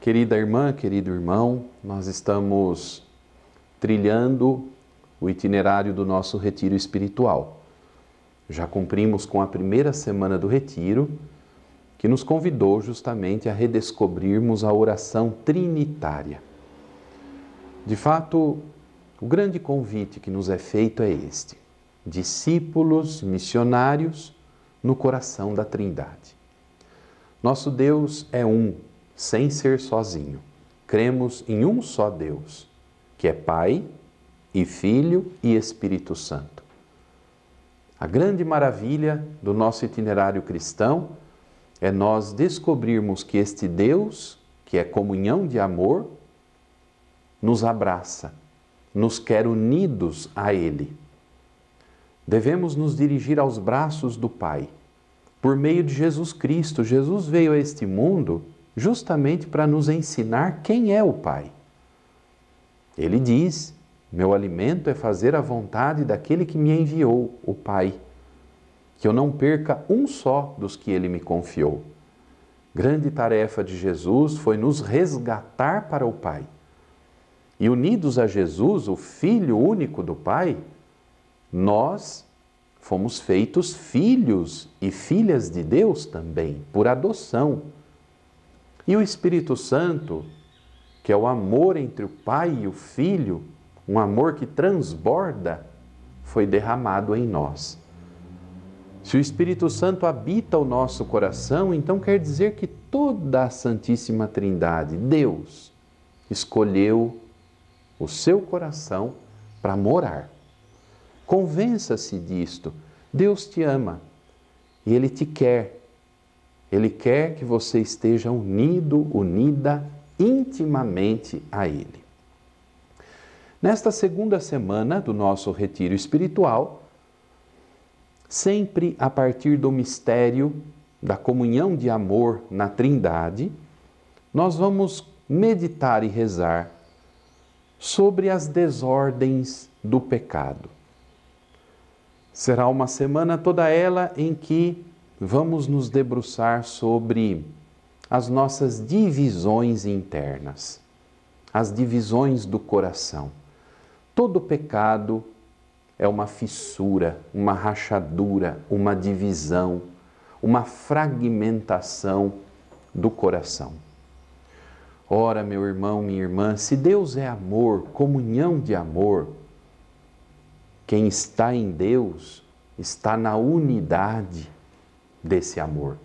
Querida irmã, querido irmão, nós estamos trilhando o itinerário do nosso retiro espiritual. Já cumprimos com a primeira semana do retiro, que nos convidou justamente a redescobrirmos a oração trinitária. De fato, o grande convite que nos é feito é este: discípulos missionários no coração da Trindade. Nosso Deus é um, sem ser sozinho. Cremos em um só Deus, que é Pai e Filho e Espírito Santo. A grande maravilha do nosso itinerário cristão é nós descobrirmos que este Deus, que é comunhão de amor, nos abraça, nos quer unidos a Ele. Devemos nos dirigir aos braços do Pai, por meio de Jesus Cristo. Jesus veio a este mundo justamente para nos ensinar quem é o Pai. Ele diz: meu alimento é fazer a vontade daquele que me enviou, o Pai, que eu não perca um só dos que Ele me confiou. Grande tarefa de Jesus foi nos resgatar para o Pai. E unidos a Jesus, o Filho único do Pai, nós fomos feitos filhos e filhas de Deus também, por adoção. E o Espírito Santo, que é o amor entre o Pai e o Filho, um amor que transborda, foi derramado em nós. Se o Espírito Santo habita o nosso coração, então quer dizer que toda a Santíssima Trindade, Deus, escolheu o seu coração para morar. Convença-se disto. Deus te ama e Ele te quer. Ele quer que você esteja unido, unida intimamente a Ele. Nesta segunda semana do nosso retiro espiritual, sempre a partir do mistério da comunhão de amor na Trindade, nós vamos meditar e rezar sobre as desordens do pecado. Será uma semana toda ela em que vamos nos debruçar sobre as nossas divisões internas, as divisões do coração. Todo pecado é uma fissura, uma rachadura, uma divisão, uma fragmentação do coração. Ora, meu irmão, minha irmã, se Deus é amor, comunhão de amor, quem está em Deus está na unidade desse amor.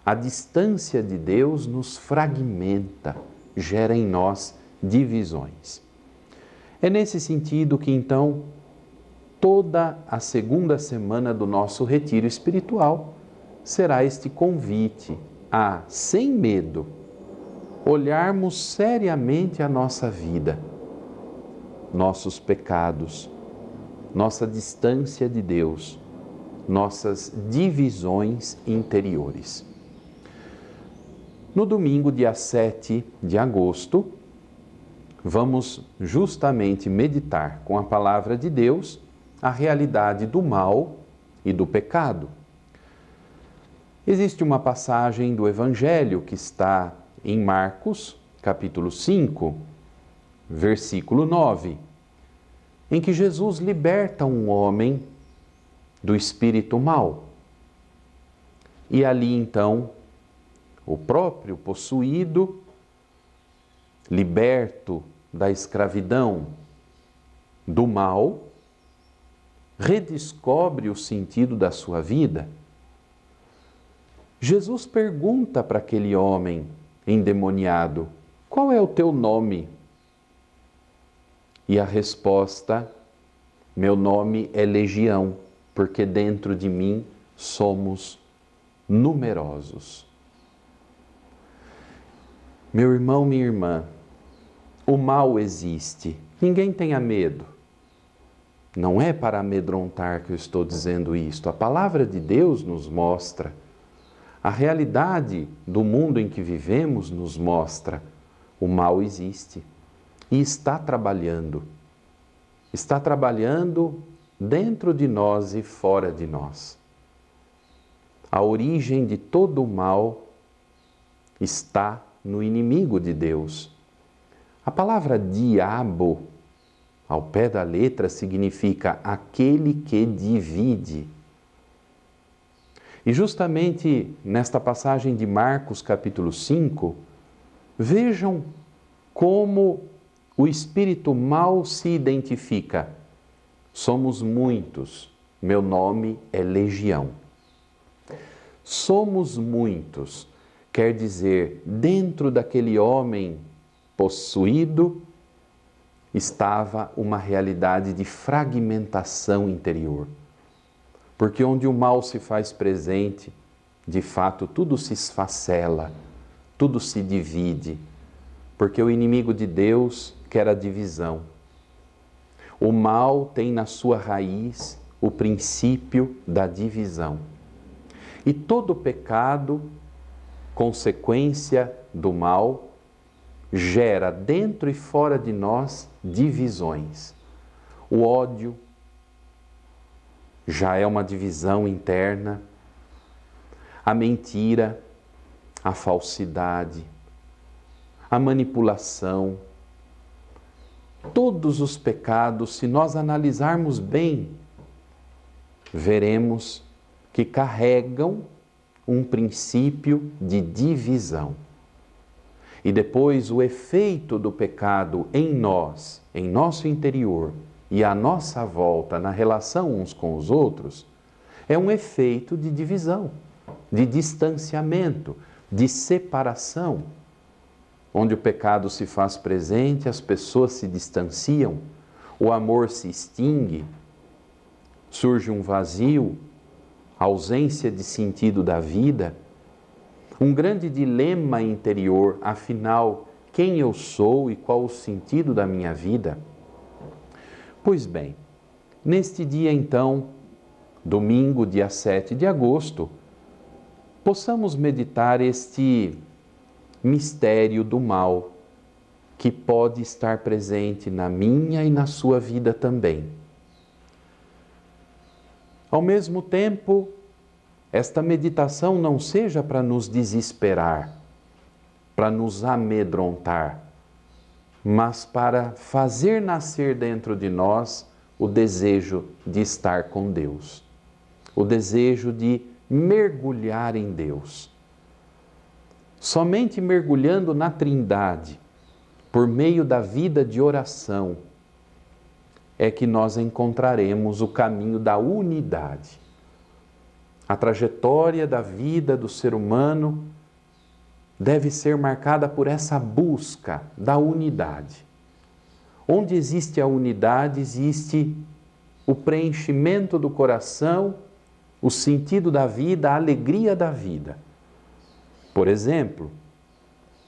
A distância de Deus nos fragmenta, gera em nós divisões. É nesse sentido que, então, toda a segunda semana do nosso retiro espiritual será este convite a, sem medo, olharmos seriamente a nossa vida, nossos pecados, nossa distância de Deus, nossas divisões interiores. No domingo, dia 7 de agosto, vamos justamente meditar com a palavra de Deus a realidade do mal e do pecado. Existe uma passagem do Evangelho que está em Marcos, capítulo 5, versículo 9, em que Jesus liberta um homem do espírito mau. E ali então, o próprio possuído, liberto da escravidão do mal, redescobre o sentido da sua vida. Jesus pergunta para aquele homem endemoniado: qual é o teu nome? E a resposta: meu nome é Legião, porque dentro de mim somos numerosos. Meu irmão, minha irmã, o mal existe. Ninguém tenha medo. Não é para amedrontar que eu estou dizendo isto. A palavra de Deus nos mostra. A realidade do mundo em que vivemos nos mostra. O mal existe e está trabalhando. Está trabalhando dentro de nós e fora de nós. A origem de todo o mal está no inimigo de Deus. A palavra diabo, ao pé da letra, significa aquele que divide. E justamente nesta passagem de Marcos, capítulo 5, vejam como o espírito mau se identifica. Somos muitos, meu nome é Legião. Somos muitos, quer dizer, dentro daquele homem possuído estava uma realidade de fragmentação interior. Porque onde o mal se faz presente, de fato tudo se esfacela, tudo se divide, porque o inimigo de Deus quer a divisão. O mal tem na sua raiz o princípio da divisão. E todo pecado, consequência do mal, gera dentro e fora de nós divisões. O ódio já é uma divisão interna, a mentira, a falsidade, a manipulação, todos os pecados, se nós analisarmos bem, veremos que carregam um princípio de divisão. E depois o efeito do pecado em nós, em nosso interior e à nossa volta na relação uns com os outros, é um efeito de divisão, de distanciamento, de separação. Onde o pecado se faz presente, as pessoas se distanciam, o amor se extingue, surge um vazio, ausência de sentido da vida, um grande dilema interior, afinal, quem eu sou e qual o sentido da minha vida? Pois bem, neste dia então, domingo, dia 7 de agosto, possamos meditar este mistério do mal que pode estar presente na minha e na sua vida também. Ao mesmo tempo, esta meditação não seja para nos desesperar, para nos amedrontar, mas para fazer nascer dentro de nós o desejo de estar com Deus, o desejo de mergulhar em Deus. Somente mergulhando na Trindade, por meio da vida de oração, é que nós encontraremos o caminho da unidade. A trajetória da vida do ser humano deve ser marcada por essa busca da unidade. Onde existe a unidade, existe o preenchimento do coração, o sentido da vida, a alegria da vida. Por exemplo,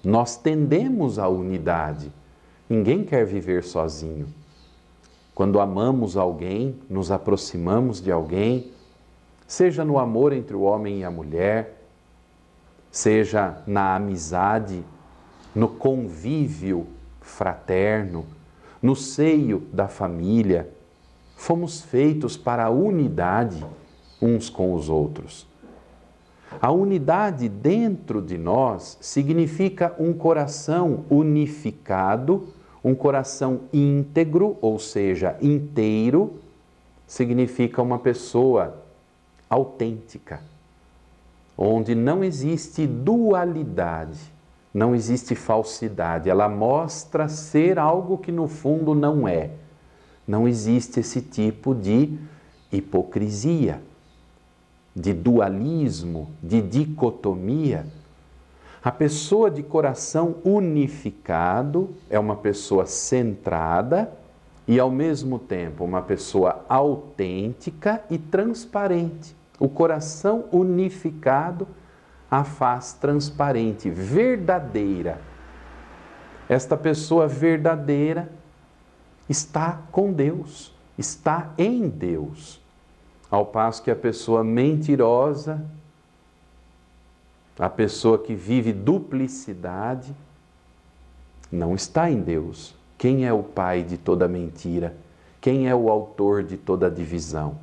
nós tendemos à unidade. Ninguém quer viver sozinho. Quando amamos alguém, nos aproximamos de alguém, seja no amor entre o homem e a mulher, seja na amizade, no convívio fraterno, no seio da família, fomos feitos para a unidade uns com os outros. A unidade dentro de nós significa um coração unificado, um coração íntegro, ou seja, inteiro, significa uma pessoa autêntica, onde não existe dualidade, não existe falsidade. Ela mostra ser algo que no fundo não é. Não existe esse tipo de hipocrisia, de dualismo, de dicotomia. A pessoa de coração unificado é uma pessoa centrada e, ao mesmo tempo, uma pessoa autêntica e transparente. O coração unificado a faz transparente, verdadeira. Esta pessoa verdadeira está com Deus, está em Deus. Ao passo que a pessoa mentirosa, a pessoa que vive duplicidade, não está em Deus. Quem é o pai de toda mentira? Quem é o autor de toda divisão?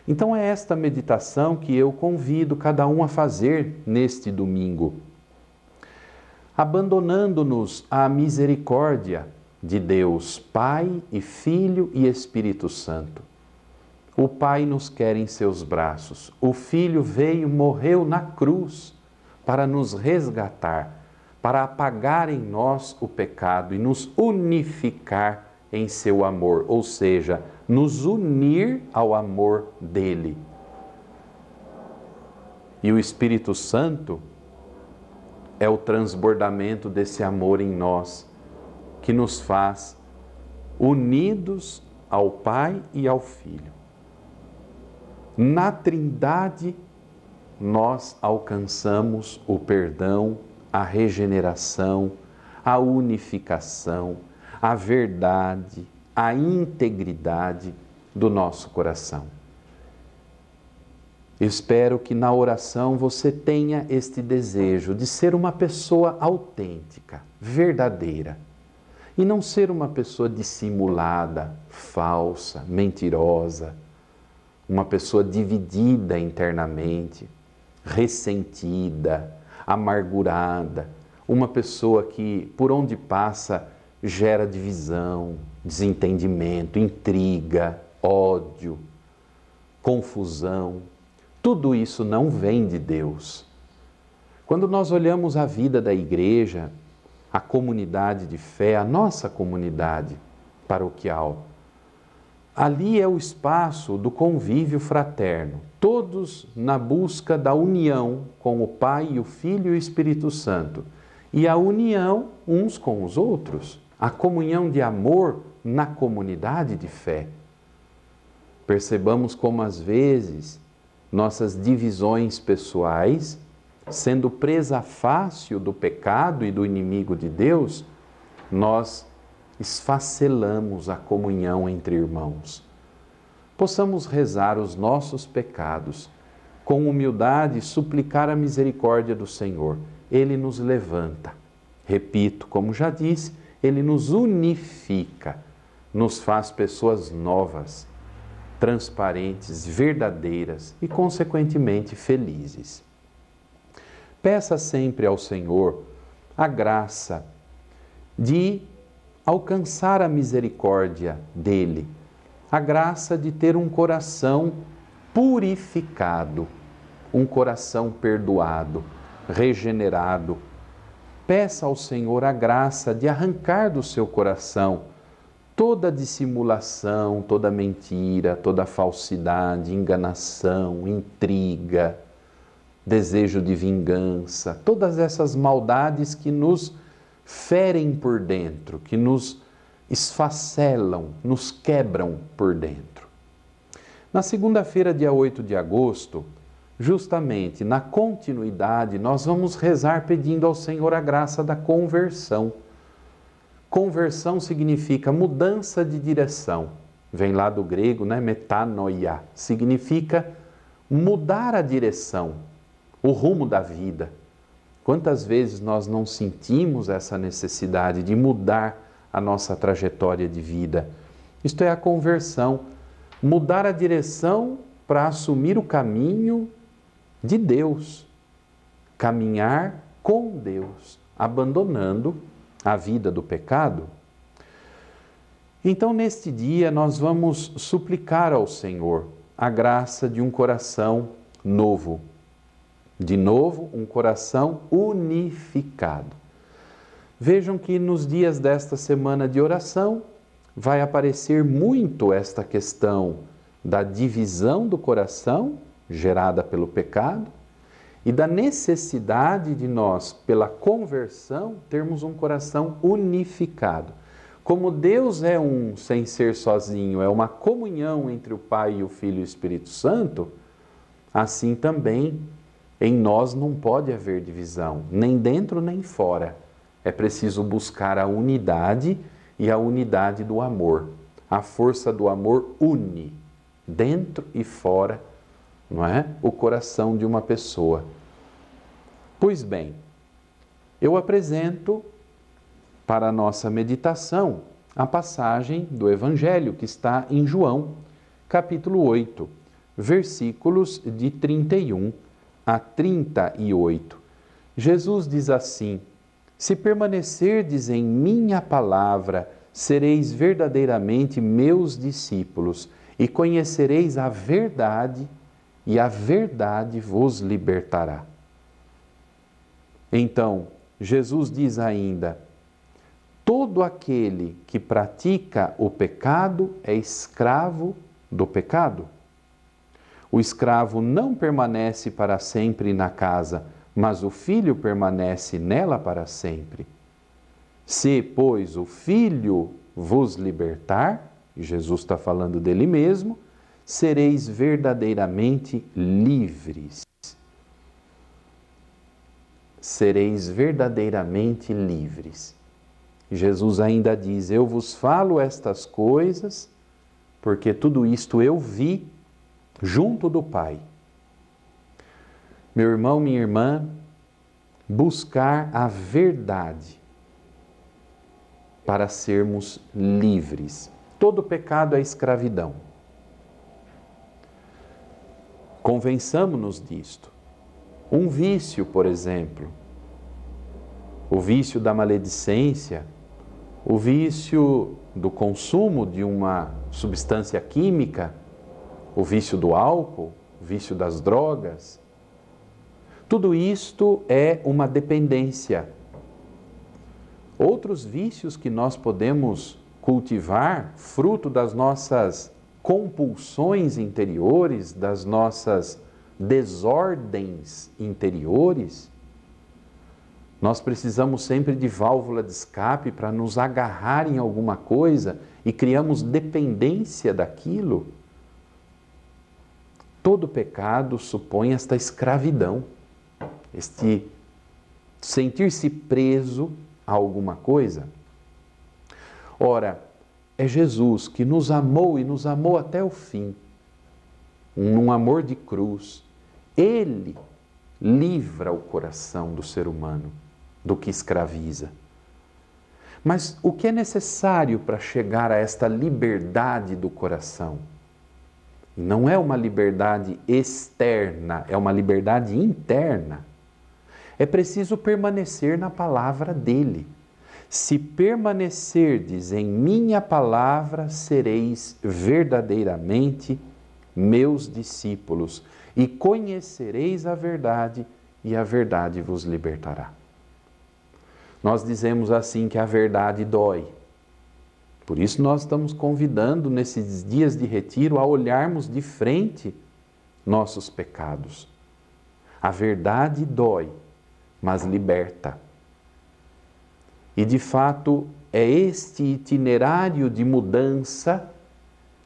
Então é esta meditação que eu convido cada um a fazer neste domingo. abandonando-nos à misericórdia de Deus, Pai e Filho e Espírito Santo. O Pai nos quer em seus braços. O Filho veio, morreu na cruz para nos resgatar, para apagar em nós o pecado e nos unificar em seu amor, ou seja, nos unir ao amor dele. E o Espírito Santo é o transbordamento desse amor em nós, que nos faz unidos ao Pai e ao Filho. Na Trindade, nós alcançamos o perdão, a regeneração, a unificação, a verdade, a integridade do nosso coração. Espero que na oração você tenha este desejo de ser uma pessoa autêntica, verdadeira, e não ser uma pessoa dissimulada, falsa, mentirosa, uma pessoa dividida internamente, ressentida, amargurada, uma pessoa que, por onde passa, gera divisão, desentendimento, intriga, ódio, confusão. Tudo isso não vem de Deus. Quando nós olhamos a vida da igreja, a comunidade de fé, a nossa comunidade paroquial, ali é o espaço do convívio fraterno, todos na busca da união com o Pai, o Filho e o Espírito Santo, e a união uns com os outros, a comunhão de amor na comunidade de fé. Percebamos como às vezes nossas divisões pessoais, sendo presa fácil do pecado e do inimigo de Deus, nós esfacelamos a comunhão entre irmãos. Possamos rezar os nossos pecados, com humildade suplicar a misericórdia do Senhor. Ele nos levanta. Repito, como já disse, Ele nos unifica, nos faz pessoas novas, transparentes, verdadeiras e, consequentemente, felizes. Peça sempre ao Senhor a graça de alcançar a misericórdia dele, a graça de ter um coração purificado, um coração perdoado, regenerado. Peça ao Senhor a graça de arrancar do seu coração toda dissimulação, toda mentira, toda falsidade, enganação, intriga, desejo de vingança, todas essas maldades que nos ferem por dentro, que nos esfacelam, nos quebram por dentro. Na segunda-feira, dia 8 de agosto, justamente na continuidade, nós vamos rezar pedindo ao Senhor a graça da conversão. Conversão significa mudança de direção. Vem lá do grego, né? Metanoia. Significa mudar a direção, o rumo da vida. Quantas vezes nós não sentimos essa necessidade de mudar a nossa trajetória de vida? Isto é a conversão. Mudar a direção para assumir o caminho de Deus. Caminhar com Deus, abandonando a vida do pecado. Então, neste dia, nós vamos suplicar ao Senhor a graça de um coração novo. De novo, um coração unificado. Vejam que nos dias desta semana de oração vai aparecer muito esta questão da divisão do coração, gerada pelo pecado, e da necessidade de nós, pela conversão, termos um coração unificado. Como Deus é um sem ser sozinho, é uma comunhão entre o Pai e o Filho e o Espírito Santo, assim também em nós não pode haver divisão, nem dentro nem fora. É preciso buscar a unidade e a unidade do amor. A força do amor une, dentro e fora, não é? O coração de uma pessoa. Pois bem, eu apresento para a nossa meditação a passagem do Evangelho que está em João, capítulo 8, versículos de 31 a 38. Jesus diz assim: Se permanecerdes em minha palavra, sereis verdadeiramente meus discípulos e conhecereis a verdade, e a verdade vos libertará. Então, Jesus diz ainda: todo aquele que pratica o pecado é escravo do pecado. O escravo não permanece para sempre na casa, mas o filho permanece nela para sempre. Se, pois, o Filho vos libertar, e Jesus está falando dele mesmo, sereis verdadeiramente livres. Sereis verdadeiramente livres. Jesus ainda diz: eu vos falo estas coisas, porque tudo isto eu vi junto do Pai. Meu irmão, minha irmã, buscar a verdade para sermos livres. Todo pecado é escravidão. Convençamo-nos disto. Um vício, por exemplo, o vício da maledicência, o vício do consumo de uma substância química, o vício do álcool, o vício das drogas, tudo isto é uma dependência. Outros vícios que nós podemos cultivar, fruto das nossas compulsões interiores, das nossas desordens interiores, nós precisamos sempre de válvula de escape para nos agarrar em alguma coisa e criamos dependência daquilo. Todo pecado supõe esta escravidão, este sentir-se preso a alguma coisa. Ora, é Jesus que nos amou e nos amou até o fim, num amor de cruz. Ele livra o coração do ser humano do que escraviza. Mas o que é necessário para chegar a esta liberdade do coração? Não é uma liberdade externa, é uma liberdade interna. É preciso permanecer na palavra dele. Se permanecerdes em minha palavra, sereis verdadeiramente meus discípulos e conhecereis a verdade, e a verdade vos libertará. Nós dizemos assim que a verdade dói. Por isso nós estamos convidando nesses dias de retiro a olharmos de frente nossos pecados. A verdade dói, mas liberta. E de fato é este itinerário de mudança,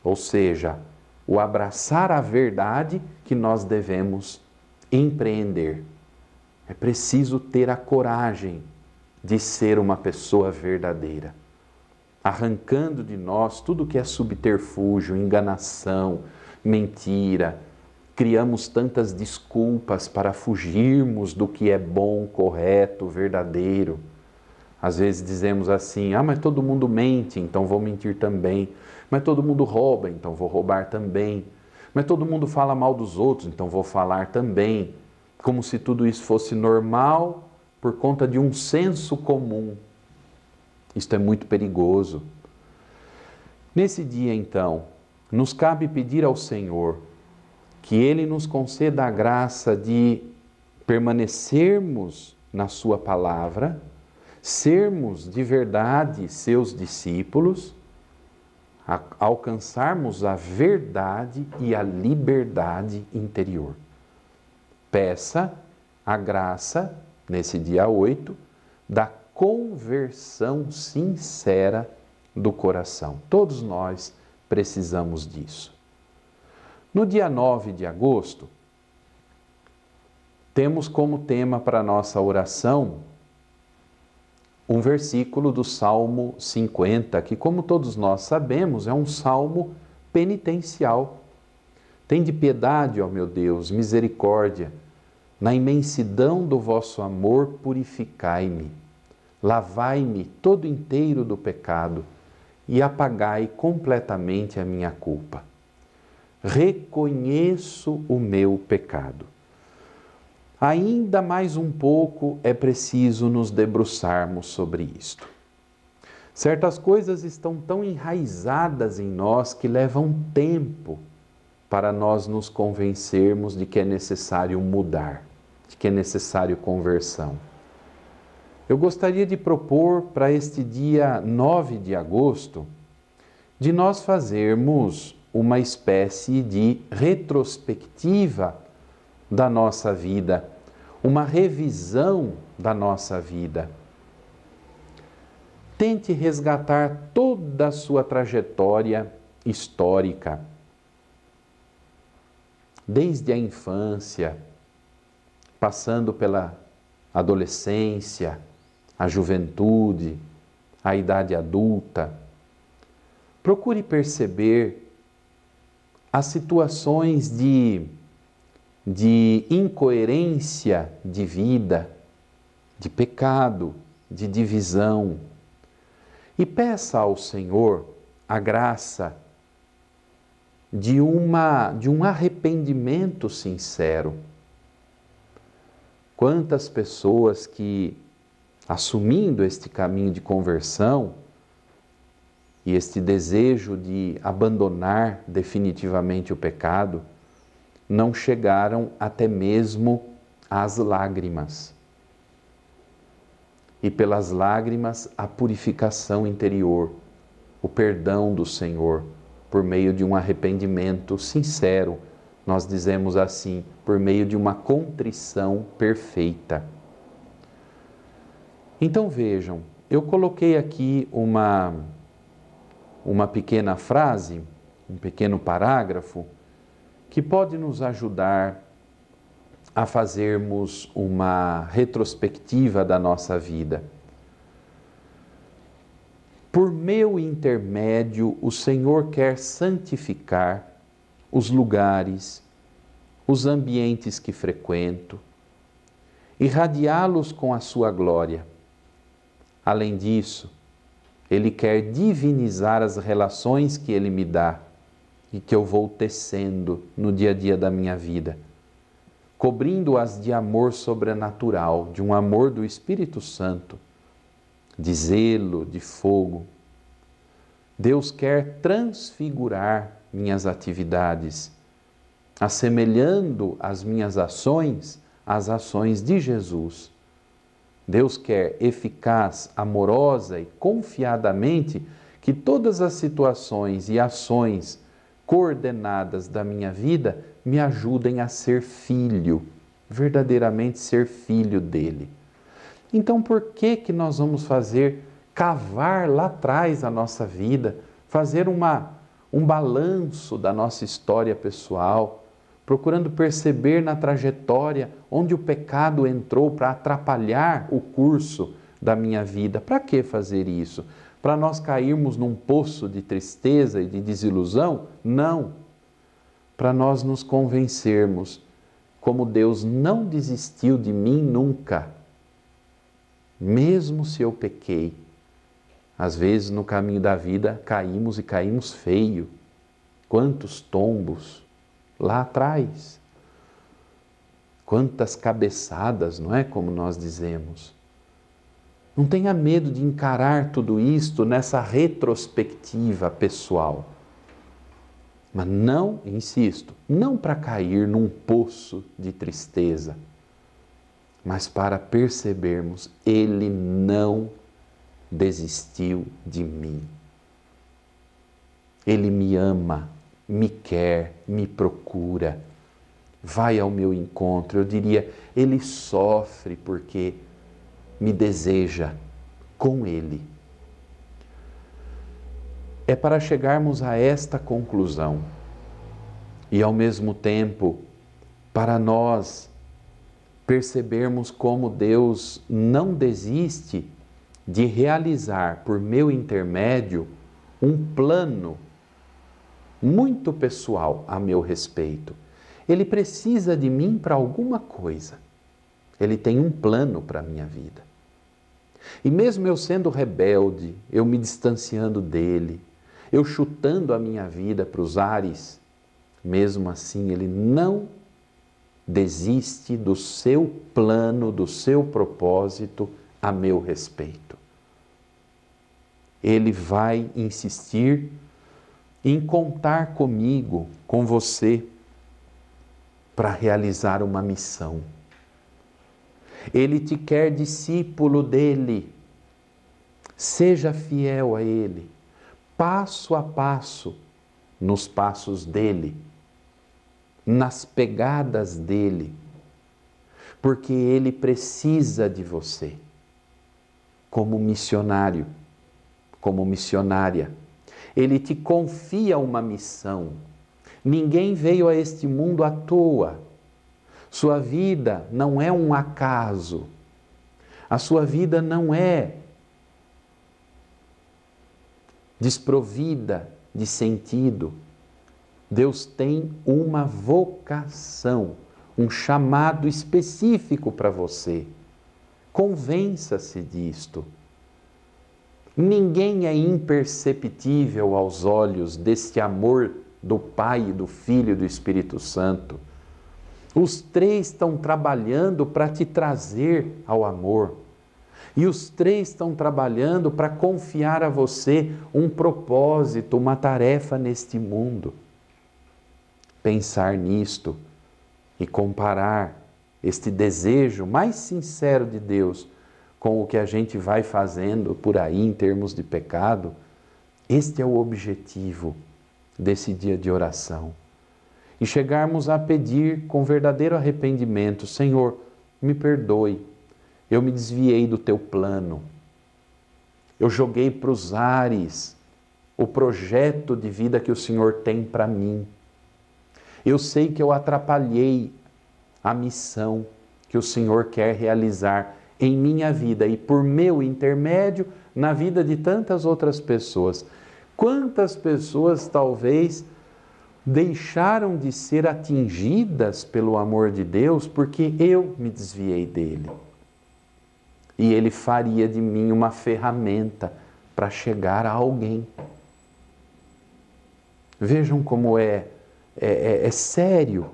ou seja, o abraçar a verdade, que nós devemos empreender. É preciso ter a coragem de ser uma pessoa verdadeira, arrancando de nós tudo que é subterfúgio, enganação, mentira. Criamos tantas desculpas para fugirmos do que é bom, correto, verdadeiro. Às vezes dizemos assim: mas todo mundo mente, então vou mentir também. Mas todo mundo rouba, então vou roubar também. Mas todo mundo fala mal dos outros, então vou falar também. Como se tudo isso fosse normal por conta de um senso comum. Isto é muito perigoso. Nesse dia, então, nos cabe pedir ao Senhor que Ele nos conceda a graça de permanecermos na Sua palavra, sermos de verdade seus discípulos, alcançarmos a verdade e a liberdade interior. Peça a graça, nesse dia 8, da conversão sincera do coração. Todos nós precisamos disso. No dia 9 de agosto, temos como tema para a nossa oração um versículo do Salmo 50, que, como todos nós sabemos, é um salmo penitencial. Tende piedade, ó meu Deus, misericórdia. Na imensidão do vosso amor, purificai-me. Lavai-me todo inteiro do pecado e apagai completamente a minha culpa. Reconheço o meu pecado. Ainda mais um pouco é preciso nos debruçarmos sobre isto. Certas coisas estão tão enraizadas em nós que levam tempo para nós nos convencermos de que é necessário mudar, de que é necessário conversão. Eu gostaria de propor para este dia 9 de agosto, de nós fazermos uma espécie de retrospectiva da nossa vida, uma revisão da nossa vida. Tente resgatar toda a sua trajetória histórica, desde a infância, passando pela adolescência, a juventude, a idade adulta. Procure perceber as situações de incoerência de vida, de pecado, de divisão. E peça ao Senhor a graça de um arrependimento sincero. Quantas pessoas que, assumindo este caminho de conversão e este desejo de abandonar definitivamente o pecado, não chegaram até mesmo às lágrimas. E pelas lágrimas, a purificação interior, o perdão do Senhor, por meio de um arrependimento sincero, nós dizemos assim, por meio de uma contrição perfeita. Então vejam, eu coloquei aqui uma pequena frase, um pequeno parágrafo, que pode nos ajudar a fazermos uma retrospectiva da nossa vida. Por meu intermédio, o Senhor quer santificar os lugares, os ambientes que frequento, irradiá-los com a sua glória. Além disso, Ele quer divinizar as relações que Ele me dá e que eu vou tecendo no dia a dia da minha vida, cobrindo-as de amor sobrenatural, de um amor do Espírito Santo, de zelo, de fogo. Deus quer transfigurar minhas atividades, assemelhando as minhas ações às ações de Jesus. Deus quer eficaz, amorosa e confiadamente que todas as situações e ações coordenadas da minha vida me ajudem a ser filho, verdadeiramente ser filho dele. Então, por que nós vamos cavar lá atrás a nossa vida, fazer um balanço da nossa história pessoal, procurando perceber na trajetória onde o pecado entrou para atrapalhar o curso da minha vida? Para que fazer isso? Para nós cairmos num poço de tristeza e de desilusão? Não. Para nós nos convencermos como Deus não desistiu de mim nunca, mesmo se eu pequei. Às vezes no caminho da vida caímos e caímos feio. Quantos tombos lá atrás. Quantas cabeçadas, não é? Como nós dizemos. Não tenha medo de encarar tudo isto nessa retrospectiva pessoal. Mas não, insisto, não para cair num poço de tristeza, mas para percebermos, Ele não desistiu de mim. Ele me ama, me quer, me procura, vai ao meu encontro. Eu diria, Ele sofre porque me deseja com Ele. É para chegarmos a esta conclusão e, ao mesmo tempo, para nós percebermos como Deus não desiste de realizar, por meu intermédio, um plano muito pessoal a meu respeito. Ele precisa de mim para alguma coisa. Ele tem um plano para a minha vida. E mesmo eu sendo rebelde, eu me distanciando dele, eu chutando a minha vida para os ares, mesmo assim Ele não desiste do seu plano, do seu propósito a meu respeito. Ele vai insistir em contar comigo, com você, para realizar uma missão. Ele te quer discípulo dele. Seja fiel a ele, passo a passo, nos passos dele, nas pegadas dele, porque ele precisa de você, como missionário, como missionária. Ele te confia uma missão. Ninguém veio a este mundo à toa. Sua vida não é um acaso. A sua vida não é desprovida de sentido. Deus tem uma vocação, um chamado específico para você. Convença-se disto. Ninguém é imperceptível aos olhos deste amor do Pai, do Filho e do Espírito Santo. Os três estão trabalhando para te trazer ao amor. E os três estão trabalhando para confiar a você um propósito, uma tarefa neste mundo. Pensar nisto e comparar este desejo mais sincero de Deus com o que a gente vai fazendo por aí em termos de pecado, este é o objetivo desse dia de oração. E chegarmos a pedir com verdadeiro arrependimento: Senhor, me perdoe, eu me desviei do teu plano, eu joguei para os ares o projeto de vida que o Senhor tem para mim. Eu sei que eu atrapalhei a missão que o Senhor quer realizar em minha vida e por meu intermédio na vida de tantas outras pessoas. Quantas pessoas talvez deixaram de ser atingidas pelo amor de Deus porque eu me desviei dele. E ele faria de mim uma ferramenta para chegar a alguém. Vejam como é sério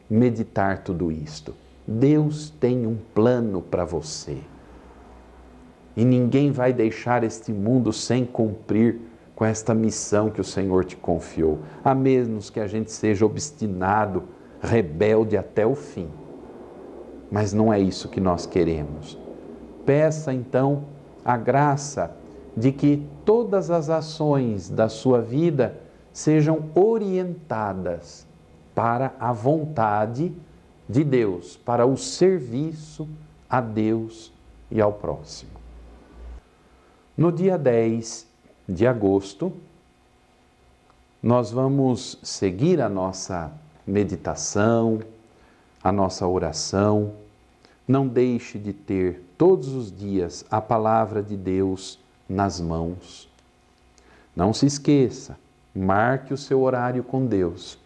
meditar tudo isto. Deus tem um plano para você. E ninguém vai deixar este mundo sem cumprir com esta missão que o Senhor te confiou, a menos que a gente seja obstinado, rebelde até o fim. Mas não é isso que nós queremos. Peça então a graça de que todas as ações da sua vida sejam orientadas para a vontade de Deus, para o serviço a Deus e ao próximo. No dia 10 de agosto, nós vamos seguir a nossa meditação, a nossa oração. Não deixe de ter todos os dias a palavra de Deus nas mãos. Não se esqueça, marque o seu horário com Deus.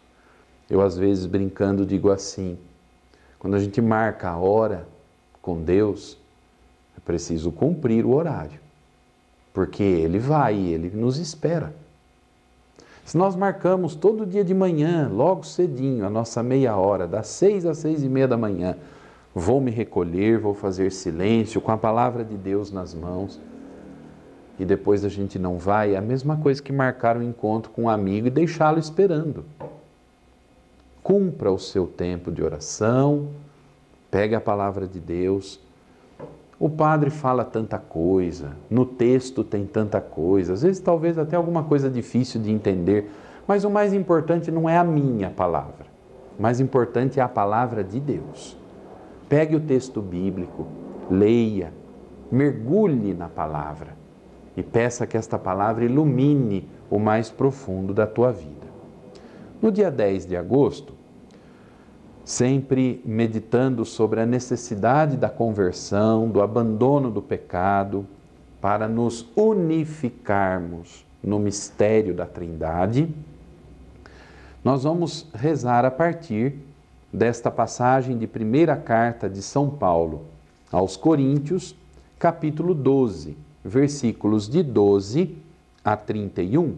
Eu às vezes brincando digo assim: quando a gente marca a hora com Deus, é preciso cumprir o horário, porque Ele vai e Ele nos espera. Se nós marcamos todo dia de manhã, logo cedinho, a nossa meia hora, das 6 às 6:30 da manhã, vou me recolher, vou fazer silêncio com a palavra de Deus nas mãos, e depois a gente não vai, é a mesma coisa que marcar um encontro com um amigo e deixá-lo esperando. Cumpra o seu tempo de oração, pegue a palavra de Deus. O padre fala tanta coisa, no texto tem tanta coisa, às vezes talvez até alguma coisa difícil de entender, mas o mais importante não é a minha palavra, o mais importante é a palavra de Deus. Pegue o texto bíblico, leia, mergulhe na palavra e peça que esta palavra ilumine o mais profundo da tua vida. No dia 10 de agosto, sempre meditando sobre a necessidade da conversão, do abandono do pecado, para nos unificarmos no mistério da Trindade, nós vamos rezar a partir desta passagem de primeira carta de São Paulo aos Coríntios, capítulo 12, versículos de 12 a 31.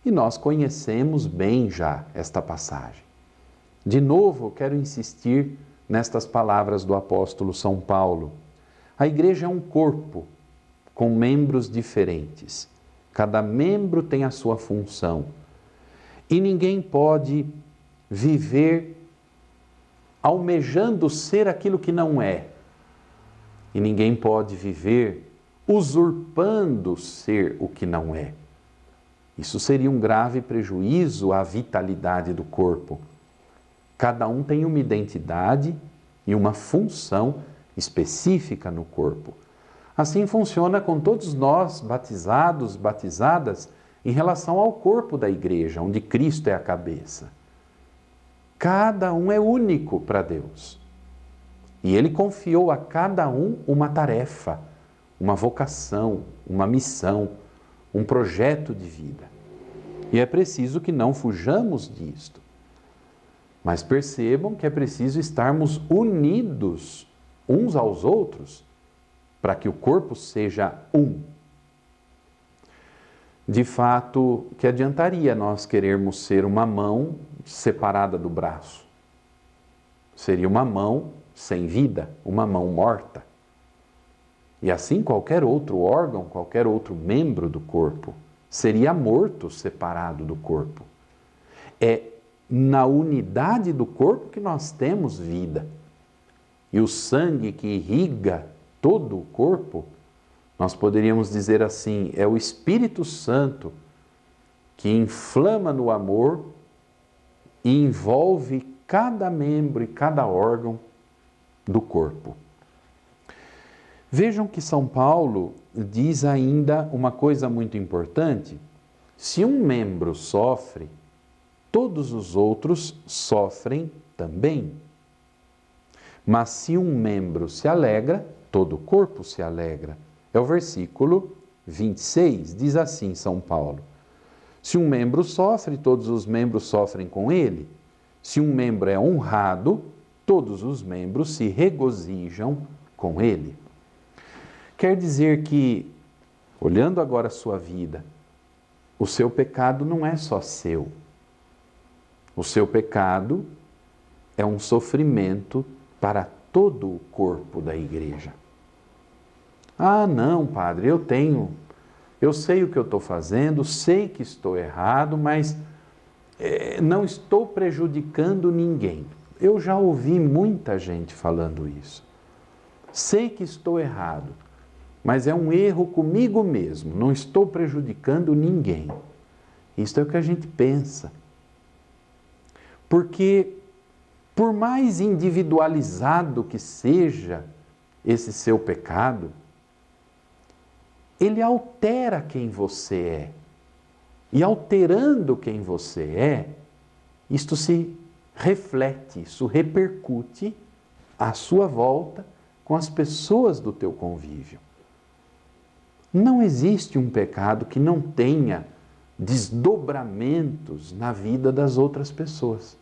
E nós conhecemos bem já esta passagem. De novo, quero insistir nestas palavras do apóstolo São Paulo. A igreja é um corpo com membros diferentes. Cada membro tem a sua função. E ninguém pode viver almejando ser aquilo que não é. E ninguém pode viver usurpando ser o que não é. Isso seria um grave prejuízo à vitalidade do corpo. Cada um tem uma identidade e uma função específica no corpo. Assim funciona com todos nós, batizados, batizadas, em relação ao corpo da igreja, onde Cristo é a cabeça. Cada um é único para Deus. E Ele confiou a cada um uma tarefa, uma vocação, uma missão, um projeto de vida. E é preciso que não fujamos disto. Mas percebam que é preciso estarmos unidos uns aos outros para que o corpo seja um. De fato, que adiantaria nós querermos ser uma mão separada do braço? Seria uma mão sem vida, uma mão morta. E assim qualquer outro órgão, qualquer outro membro do corpo seria morto separado do corpo. É na unidade do corpo que nós temos vida. E o sangue que irriga todo o corpo, nós poderíamos dizer assim, é o Espírito Santo que inflama no amor e envolve cada membro e cada órgão do corpo. Vejam que São Paulo diz ainda uma coisa muito importante. Se um membro sofre, todos os outros sofrem também. Mas se um membro se alegra, todo o corpo se alegra. É o versículo 26, diz assim São Paulo. Se um membro sofre, todos os membros sofrem com ele. Se um membro é honrado, todos os membros se regozijam com ele. Quer dizer que, olhando agora a sua vida, o seu pecado não é só seu. O seu pecado é um sofrimento para todo o corpo da igreja. Ah, não, padre, eu sei o que eu estou fazendo, sei que estou errado, mas não estou prejudicando ninguém. Eu já ouvi muita gente falando isso. Sei que estou errado, mas é um erro comigo mesmo, não estou prejudicando ninguém. Isso é o que a gente pensa. Porque, por mais individualizado que seja esse seu pecado, ele altera quem você é. E alterando quem você é, isto se reflete, isso repercute à sua volta com as pessoas do teu convívio. Não existe um pecado que não tenha desdobramentos na vida das outras pessoas.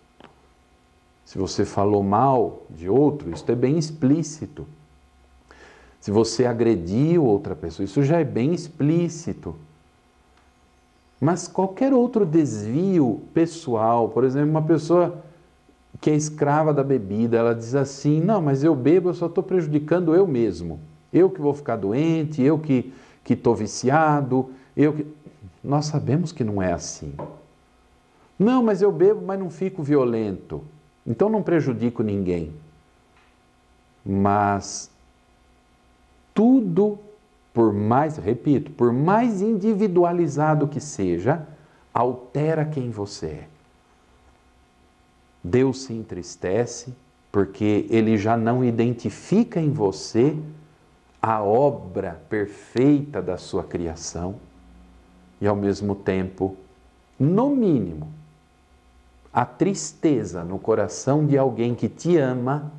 Se você falou mal de outro, isso é bem explícito. Se você agrediu outra pessoa, isso já é bem explícito. Mas qualquer outro desvio pessoal, por exemplo, uma pessoa que é escrava da bebida, ela diz assim, não, mas eu bebo, eu só estou prejudicando eu mesmo. Eu que vou ficar doente, eu que estou viciado, Nós sabemos que não é assim. Não, mas eu bebo, mas não fico violento. Então não prejudico ninguém. Mas tudo, por mais individualizado que seja, altera quem você é. Deus se entristece porque Ele já não identifica em você a obra perfeita da sua criação e, ao mesmo tempo, no mínimo, a tristeza no coração de alguém que te ama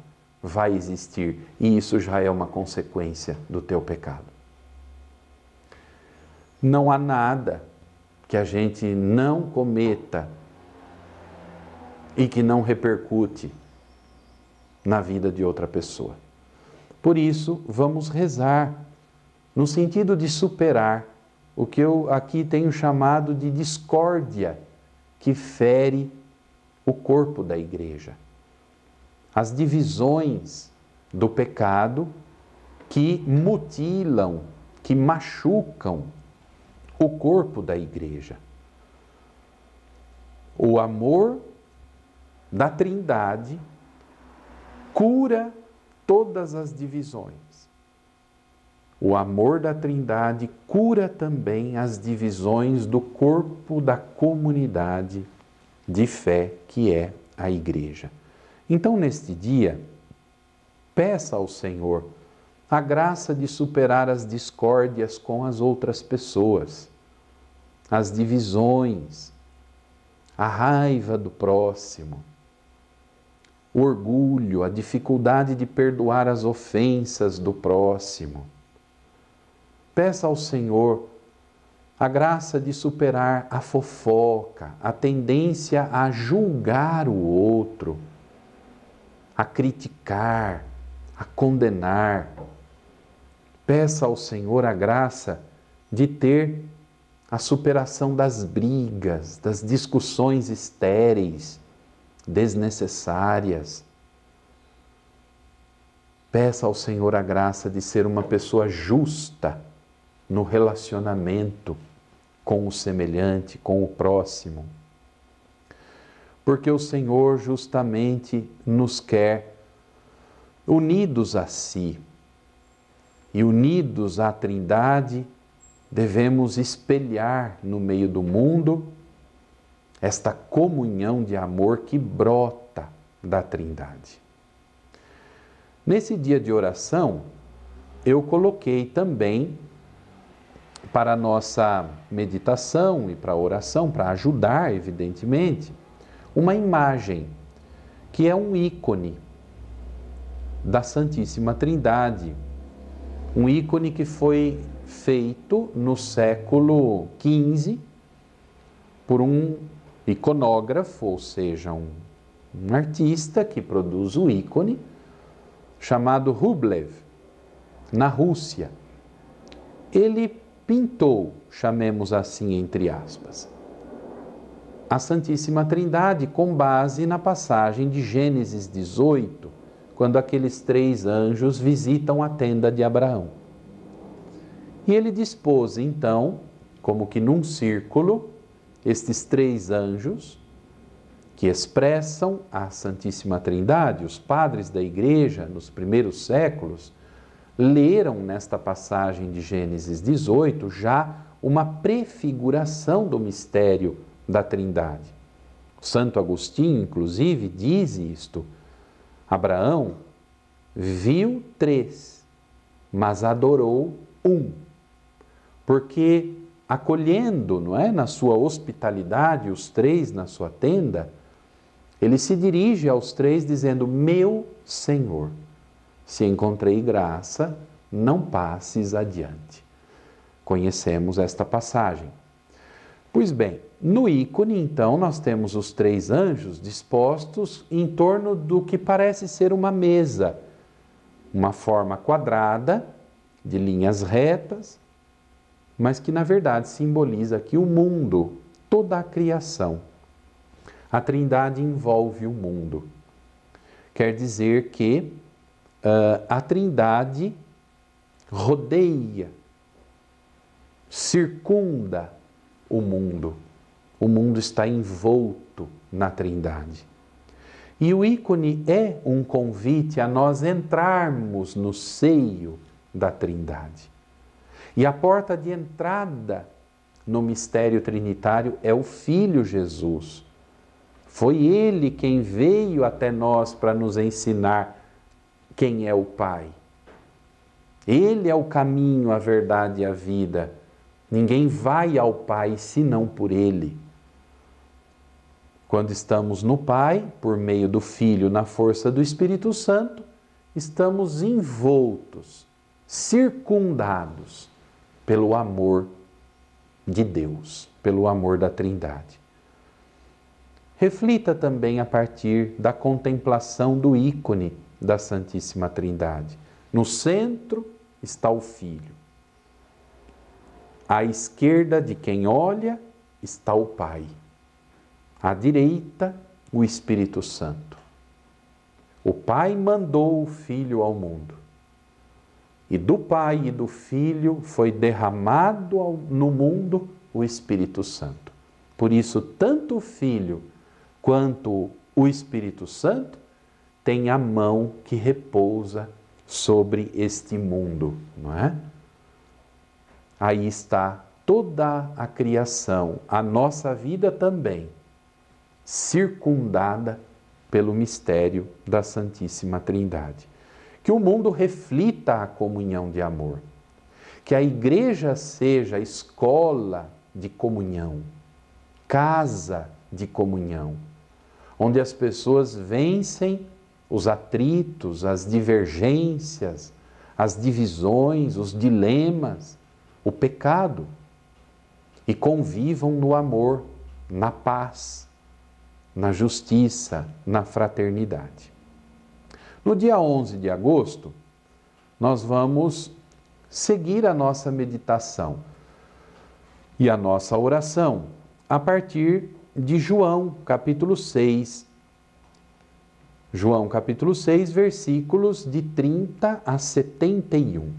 vai existir, e isso já é uma consequência do teu pecado. Não há nada que a gente não cometa e que não repercute na vida de outra pessoa. Por isso, vamos rezar no sentido de superar o que eu aqui tenho chamado de discórdia, que fere o corpo da igreja. As divisões do pecado que mutilam, que machucam o corpo da igreja. O amor da Trindade cura todas as divisões. O amor da Trindade cura também as divisões do corpo da comunidade de fé que é a igreja. Então, neste dia, peça ao Senhor a graça de superar as discórdias com as outras pessoas, as divisões, a raiva do próximo, o orgulho, a dificuldade de perdoar as ofensas do próximo. Peça ao Senhor a graça de superar a fofoca, a tendência a julgar o outro, a criticar, a condenar. Peça ao Senhor a graça de ter a superação das brigas, das discussões estéreis, desnecessárias. Peça ao Senhor a graça de ser uma pessoa justa no relacionamento com o semelhante, com o próximo. Porque o Senhor justamente nos quer unidos a si. E unidos à Trindade, devemos espelhar no meio do mundo esta comunhão de amor que brota da Trindade. Nesse dia de oração, eu coloquei também para a nossa meditação e para a oração, para ajudar, evidentemente, uma imagem que é um ícone da Santíssima Trindade, um ícone que foi feito no século XV por um iconógrafo, ou seja, um artista que produz o ícone, chamado Rublev, na Rússia. Ele pintou, chamemos assim entre aspas, a Santíssima Trindade com base na passagem de Gênesis 18, quando aqueles 3 anjos visitam a tenda de Abraão. E ele dispôs, então, como que num círculo, estes 3 anjos que expressam a Santíssima Trindade. Os padres da Igreja, nos primeiros séculos, leram nesta passagem de Gênesis 18 já uma prefiguração do mistério da Trindade. Santo Agostinho, inclusive, diz isto: Abraão viu 3, mas adorou um, porque acolhendo, não é, na sua hospitalidade os 3 na sua tenda, ele se dirige aos 3 dizendo: meu Senhor, se encontrei graça, não passes adiante. Conhecemos esta passagem. Pois bem, no ícone, então, nós temos os 3 anjos dispostos em torno do que parece ser uma mesa, uma forma quadrada, de linhas retas, mas que na verdade simboliza aqui o mundo, toda a criação. A Trindade envolve o mundo. Quer dizer que a Trindade rodeia, circunda o mundo. O mundo está envolto na Trindade. E o ícone é um convite a nós entrarmos no seio da Trindade. E a porta de entrada no mistério trinitário é o Filho Jesus. Foi Ele quem veio até nós para nos ensinar quem é o Pai. Ele é o caminho, a verdade e a vida. Ninguém vai ao Pai senão por Ele. Quando estamos no Pai, por meio do Filho, na força do Espírito Santo, estamos envoltos, circundados pelo amor de Deus, pelo amor da Trindade. Reflita também a partir da contemplação do ícone da Santíssima Trindade. No centro está o Filho. À esquerda de quem olha está o Pai. À direita o Espírito Santo. O Pai mandou o Filho ao mundo. E do Pai e do Filho foi derramado no mundo o Espírito Santo. Por isso, tanto o Filho quanto o Espírito Santo têm a mão que repousa sobre este mundo, não é? Aí está toda a criação, a nossa vida também, circundada pelo mistério da Santíssima Trindade. Que o mundo reflita a comunhão de amor, que a igreja seja escola de comunhão, casa de comunhão, onde as pessoas vencem os atritos, as divergências, as divisões, os dilemas, o pecado, e convivam no amor, na paz, na justiça, na fraternidade. No dia 11 de agosto, nós vamos seguir a nossa meditação e a nossa oração a partir de João, capítulo 6. João, capítulo 6, versículos de 30 a 71.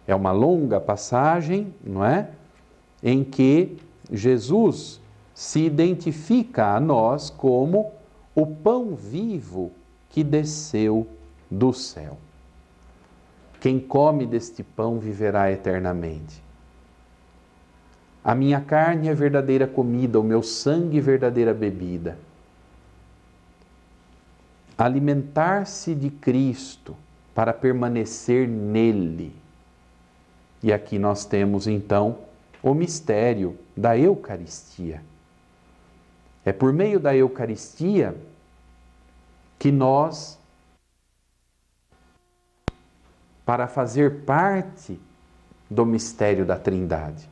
É uma longa passagem, não é? Em que Jesus se identifica a nós como o pão vivo que desceu do céu. Quem come deste pão viverá eternamente. A minha carne é verdadeira comida, o meu sangue verdadeira bebida. Alimentar-se de Cristo para permanecer nele. E aqui nós temos então o mistério da Eucaristia. É por meio da Eucaristia que nós, para fazer parte do mistério da Trindade,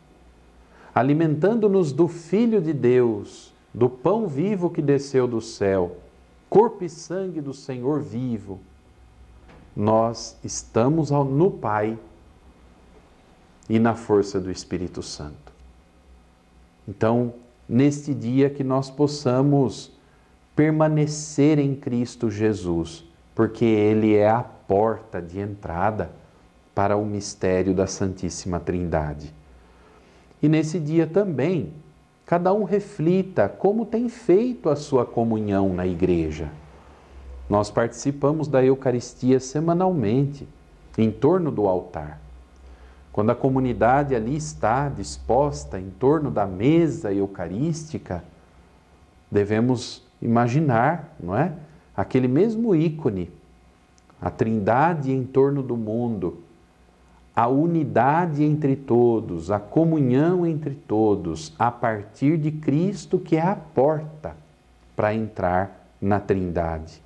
alimentando-nos do Filho de Deus, do pão vivo que desceu do céu, corpo e sangue do Senhor vivo, nós estamos no Pai e na força do Espírito Santo. Então, neste dia que nós possamos permanecer em Cristo Jesus, porque Ele é a porta de entrada para o mistério da Santíssima Trindade. E nesse dia também, cada um reflita como tem feito a sua comunhão na igreja. Nós participamos da Eucaristia semanalmente, em torno do altar. Quando a comunidade ali está disposta em torno da mesa eucarística, devemos imaginar, não é? Aquele mesmo ícone, a Trindade em torno do mundo, a unidade entre todos, a comunhão entre todos, a partir de Cristo, que é a porta para entrar na Trindade.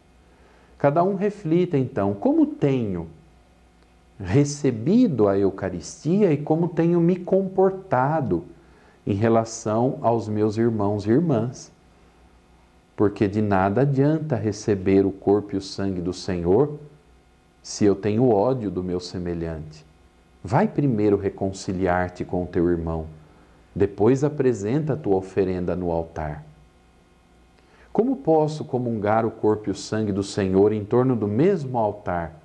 Cada um reflita então, como tenho recebido a Eucaristia e como tenho me comportado em relação aos meus irmãos e irmãs. Porque de nada adianta receber o corpo e o sangue do Senhor se eu tenho ódio do meu semelhante. Vai primeiro reconciliar-te com o teu irmão, depois apresenta a tua oferenda no altar. Como posso comungar o corpo e o sangue do Senhor em torno do mesmo altar,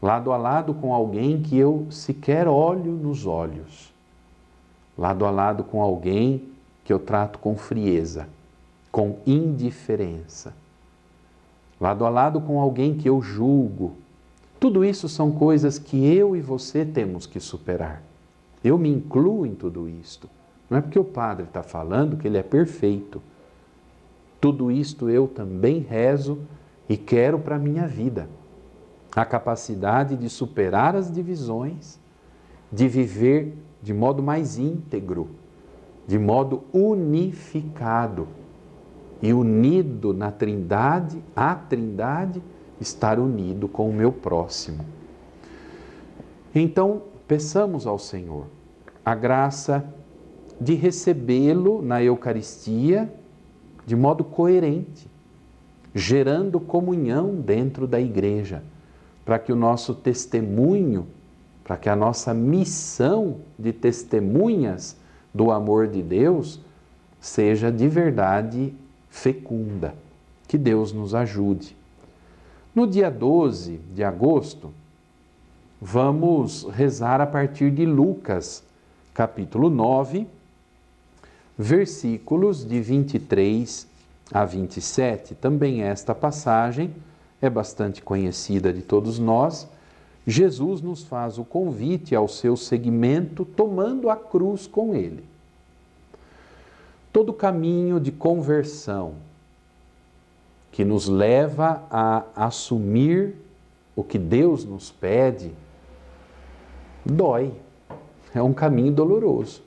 lado a lado com alguém que eu sequer olho nos olhos, lado a lado com alguém que eu trato com frieza, com indiferença, lado a lado com alguém que eu julgo? Tudo isso são coisas que eu e você temos que superar. Eu me incluo em tudo isto. Não é porque o padre está falando que ele é perfeito. Tudo isto eu também rezo e quero para a minha vida. A capacidade de superar as divisões, de viver de modo mais íntegro, de modo unificado e unido na Trindade, a Trindade, estar unido com o meu próximo. Então, peçamos ao Senhor a graça de recebê-lo na Eucaristia de modo coerente, gerando comunhão dentro da igreja, para que o nosso testemunho, para que a nossa missão de testemunhas do amor de Deus seja de verdade fecunda, Que Deus nos ajude. No dia 12 de agosto, vamos rezar a partir de Lucas, capítulo 9, versículos de 23 a 27. Também esta passagem é bastante conhecida de todos nós. Jesus nos faz o convite ao seu seguimento, tomando a cruz com ele. Todo caminho de conversão que nos leva a assumir o que Deus nos pede, dói. É um caminho doloroso.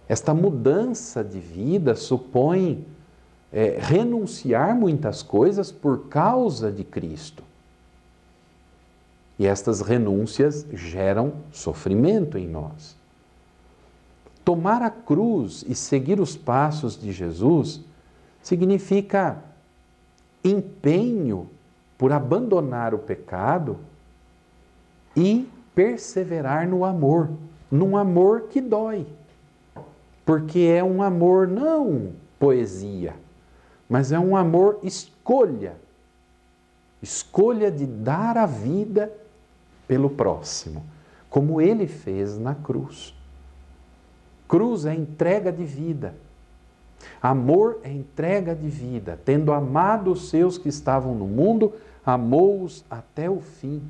Esta mudança de vida supõe renunciar muitas coisas por causa de Cristo. E estas renúncias geram sofrimento em nós. Tomar a cruz e seguir os passos de Jesus significa empenho por abandonar o pecado e perseverar no amor, num amor que dói. Porque é um amor não poesia, mas é um amor escolha. Escolha de dar a vida pelo próximo, como ele fez na cruz. Cruz é entrega de vida. Amor é entrega de vida. Tendo amado os seus que estavam no mundo, amou-os até o fim.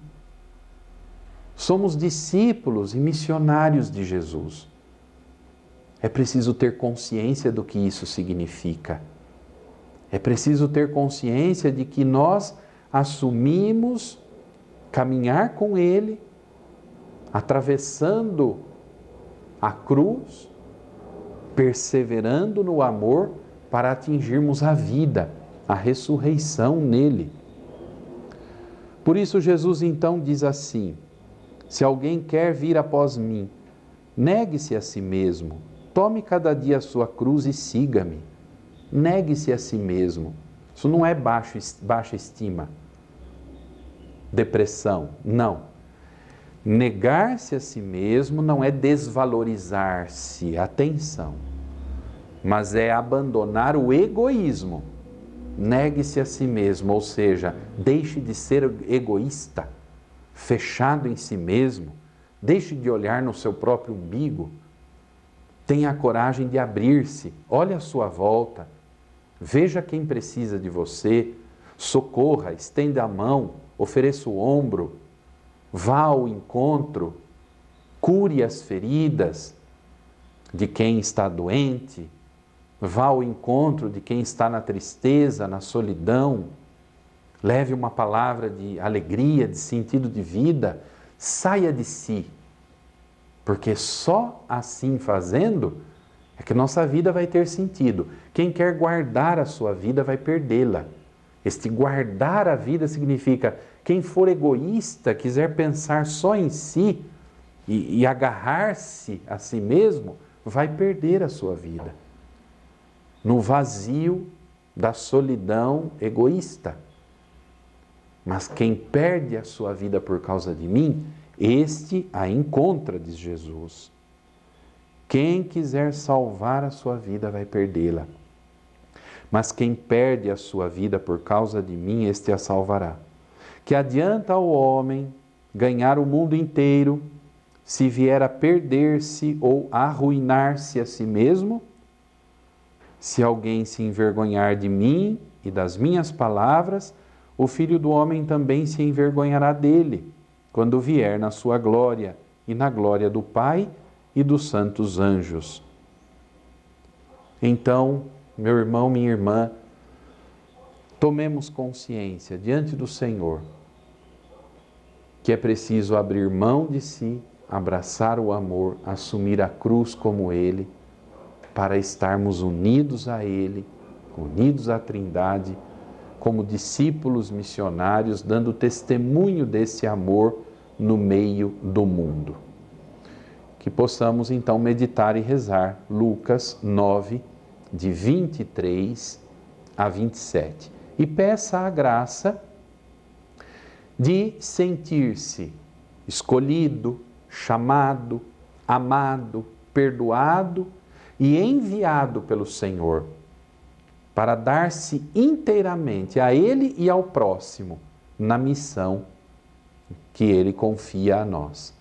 Somos discípulos e missionários de Jesus. É preciso ter consciência do que isso significa. É preciso ter consciência de que nós assumimos caminhar com Ele, atravessando a cruz, perseverando no amor para atingirmos a vida, a ressurreição nele. Por isso Jesus então diz assim: se alguém quer vir após mim, negue-se a si mesmo, tome cada dia a sua cruz e siga-me. Negue-se a si mesmo. Isso não é baixa estima, depressão, não. Negar-se a si mesmo não é desvalorizar-se, atenção, mas é abandonar o egoísmo. Negue-se a si mesmo, ou seja, deixe de ser egoísta, fechado em si mesmo, deixe de olhar no seu próprio umbigo, tenha a coragem de abrir-se, olhe à sua volta, veja quem precisa de você, socorra, estenda a mão, ofereça o ombro, vá ao encontro, cure as feridas de quem está doente, vá ao encontro de quem está na tristeza, na solidão, leve uma palavra de alegria, de sentido de vida, saia de si, porque só assim fazendo é que nossa vida vai ter sentido. Quem quer guardar a sua vida vai perdê-la. Este guardar a vida significa quem for egoísta, quiser pensar só em si e agarrar-se a si mesmo, vai perder a sua vida no vazio da solidão egoísta. Mas quem perde a sua vida por causa de mim, este a encontra, diz Jesus. Quem quiser salvar a sua vida vai perdê-la. Mas quem perde a sua vida por causa de mim, este a salvará. Que adianta ao homem ganhar o mundo inteiro, se vier a perder-se ou arruinar-se a si mesmo? Se alguém se envergonhar de mim e das minhas palavras, o Filho do Homem também se envergonhará dele, quando vier na sua glória e na glória do Pai e dos santos anjos. Então, meu irmão, minha irmã, tomemos consciência diante do Senhor que é preciso abrir mão de si, abraçar o amor, assumir a cruz como Ele, para estarmos unidos a Ele, unidos à Trindade, como discípulos missionários, dando testemunho desse amor no meio do mundo. Que possamos então meditar e rezar Lucas 9, de 23 a 27. E peça a graça de sentir-se escolhido, chamado, amado, perdoado e enviado pelo Senhor para dar-se inteiramente a Ele e ao próximo na missão que Ele confia a nós.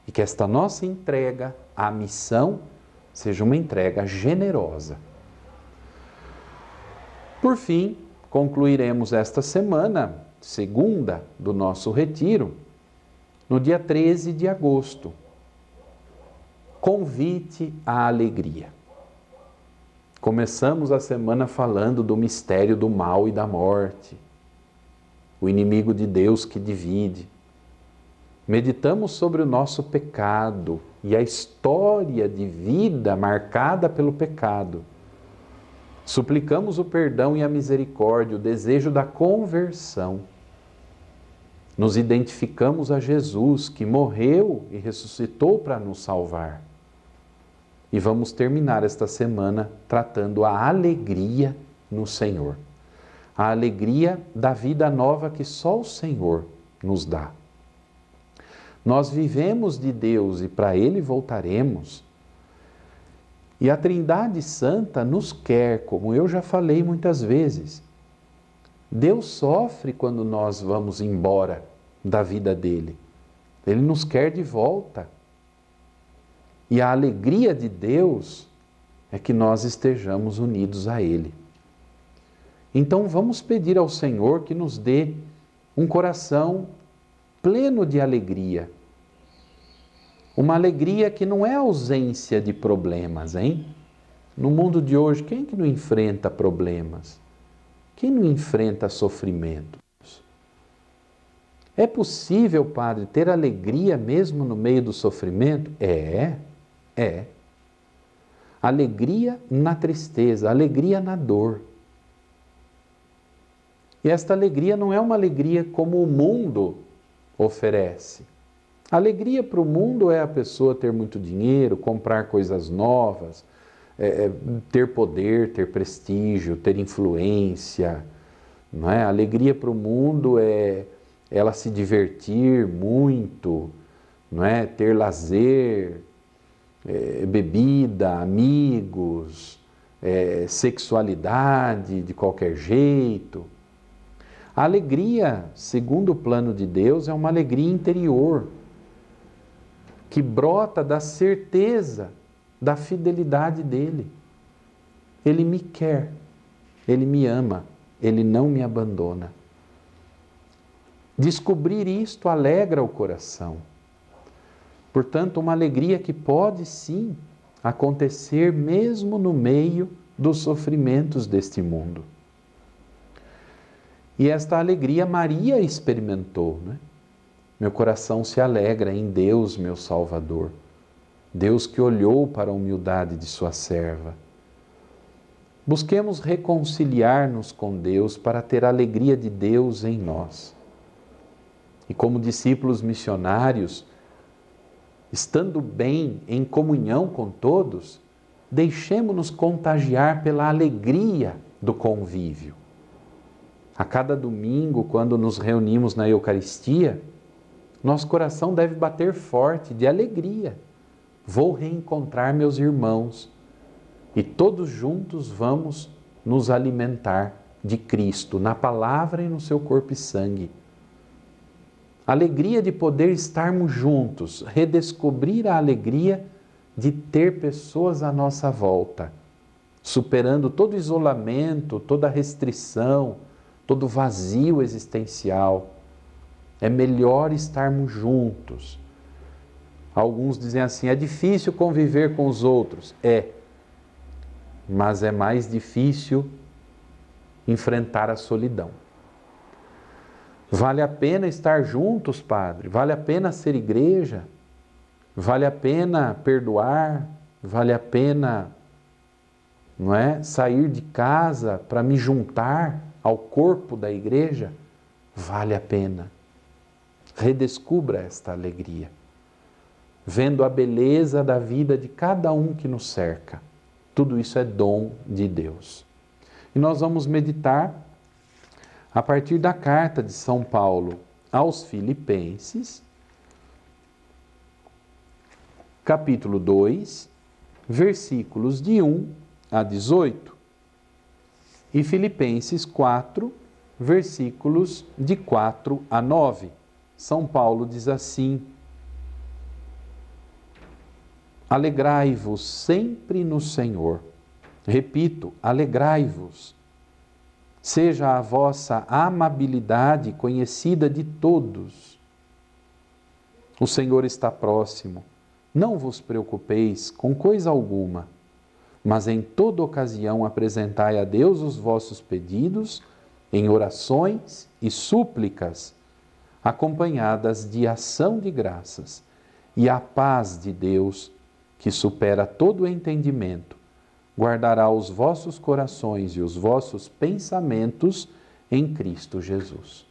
E que esta nossa entrega à missão seja uma entrega generosa. Por fim, concluiremos esta semana, segunda do nosso retiro, no dia 13 de agosto. Convite à alegria. Começamos a semana falando do mistério do mal e da morte, o inimigo de Deus que divide. Meditamos sobre o nosso pecado e a história de vida marcada pelo pecado. Suplicamos o perdão e a misericórdia, o desejo da conversão. Nos identificamos a Jesus, que morreu e ressuscitou para nos salvar. E vamos terminar esta semana tratando a alegria no Senhor. A alegria da vida nova que só o Senhor nos dá. Nós vivemos de Deus e para Ele voltaremos. E a Trindade Santa nos quer, como eu já falei muitas vezes. Deus sofre quando nós vamos embora da vida dele. Ele nos quer de volta. E a alegria de Deus é que nós estejamos unidos a Ele. Então vamos pedir ao Senhor que nos dê um coração pleno de alegria. Uma alegria que não é ausência de problemas, hein? No mundo de hoje, quem que não enfrenta problemas? Quem não enfrenta sofrimentos? É possível, Padre, ter alegria mesmo no meio do sofrimento? É. Alegria na tristeza, alegria na dor. E esta alegria não é uma alegria como o mundo oferece. Alegria para o mundo é a pessoa ter muito dinheiro, comprar coisas novas, ter poder, ter prestígio, ter influência. Não é? Alegria para o mundo é ela se divertir muito, não é? Ter lazer, bebida, amigos, sexualidade de qualquer jeito. A alegria, segundo o plano de Deus, é uma alegria interior, que brota da certeza da fidelidade dele. Ele me quer, ele me ama, ele não me abandona. Descobrir isto alegra o coração. Portanto, uma alegria que pode sim acontecer mesmo no meio dos sofrimentos deste mundo. E esta alegria Maria experimentou, né? Meu coração se alegra em Deus, meu Salvador. Deus que olhou para a humildade de sua serva. Busquemos reconciliar-nos com Deus para ter a alegria de Deus em nós. E como discípulos missionários, estando bem em comunhão com todos, deixemo-nos contagiar pela alegria do convívio. A cada domingo, quando nos reunimos na Eucaristia, nosso coração deve bater forte de alegria. Vou reencontrar meus irmãos e todos juntos vamos nos alimentar de Cristo, na palavra e no seu corpo e sangue. Alegria de poder estarmos juntos, redescobrir a alegria de ter pessoas à nossa volta, superando todo isolamento, toda restrição, todo vazio existencial. É melhor estarmos juntos. Alguns dizem assim, é difícil conviver com os outros. Mas é mais difícil enfrentar a solidão. Vale a pena estar juntos, Padre? Vale a pena ser igreja? Vale a pena perdoar? Vale a pena, não é, sair de casa para me juntar ao corpo da igreja? Vale a pena. Redescubra esta alegria, vendo a beleza da vida de cada um que nos cerca. Tudo isso é dom de Deus. E nós vamos meditar a partir da carta de São Paulo aos Filipenses, capítulo 2, versículos de 1 a 18. e Filipenses 4, versículos de 4 a 9. São Paulo diz assim: alegrai-vos sempre no Senhor. Repito, alegrai-vos. Seja a vossa amabilidade conhecida de todos. O Senhor está próximo. Não vos preocupeis com coisa alguma, mas em toda ocasião apresentai a Deus os vossos pedidos em orações e súplicas, acompanhadas de ação de graças, e a paz de Deus, que supera todo o entendimento, guardará os vossos corações e os vossos pensamentos em Cristo Jesus.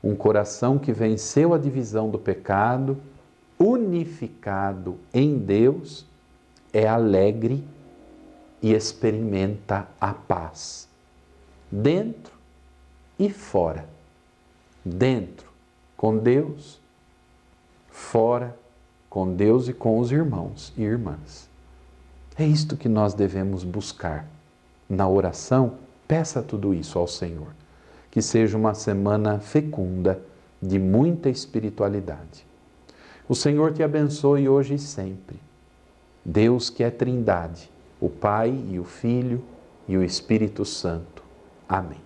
Um coração que venceu a divisão do pecado, unificado em Deus, é alegre e experimenta a paz, dentro e fora. Dentro, com Deus; fora, com Deus e com os irmãos e irmãs. É isto que nós devemos buscar. Na oração, peça tudo isso ao Senhor. Que seja uma semana fecunda de muita espiritualidade. O Senhor te abençoe hoje e sempre. Deus que é Trindade, o Pai e o Filho e o Espírito Santo. Amém.